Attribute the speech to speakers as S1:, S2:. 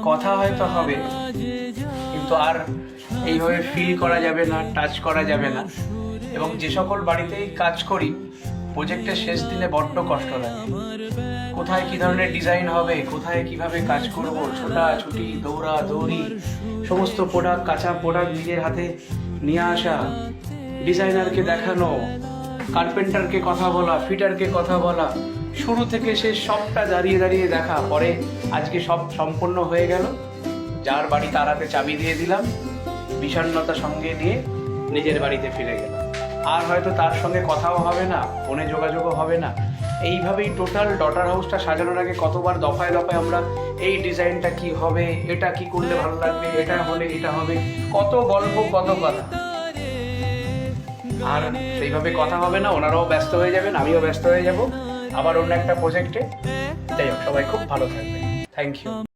S1: কথা হয়তো হবে, কিন্তু আর এইভাবে ফিল করা যাবে না, টাচ করা যাবে না। এবং যে সকল বাড়িতেই কাজ করি, প্রজেক্টের শেষ দিনে বড্ড কষ্ট লাগে। কোথায় কি ধরনের ডিজাইন হবে, কোথায় কিভাবে কাজ করব, ছোটাছুটি, দৌড়া দৌড়ি, সমস্ত প্রোডাক্ট, কাঁচা প্রোডাক্ট নিজের হাতে নিয়ে আসা, ডিজাইনারকে দেখানো, কার্পেন্টারকে কথা বলা, ফিটারকে কথা বলা, শুরু থেকে শেষ সবটা দাঁড়িয়ে দাঁড়িয়ে দেখা। পরে আজকে সব সম্পূর্ণ হয়ে গেল, যার বাড়ি তার হাতে চাবি দিয়ে দিলাম, বিষণ্ণতা সঙ্গে নিয়ে নিজের বাড়িতে ফিরে গেলাম। আর হয়তো তার সঙ্গে কথাও হবে না, ফোনে যোগাযোগও হবে না। এইভাবেই টোটাল ডটার হাউসটা সাজানোর আগে কতবার দফায় দফায় আমরা এই ডিজাইনটা কি হবে, এটা কি করলে ভালো লাগবে, এটা হলে এটা হবে, কত গল্প, কত কথা। আর সেইভাবে কথা হবে না, ওনারাও ব্যস্ত হয়ে যাবেন, আমিও ব্যস্ত হয়ে যাব আবার অন্য একটা প্রজেক্টে। যাই হোক, সবাই খুব ভালো থাকবে। Thank you.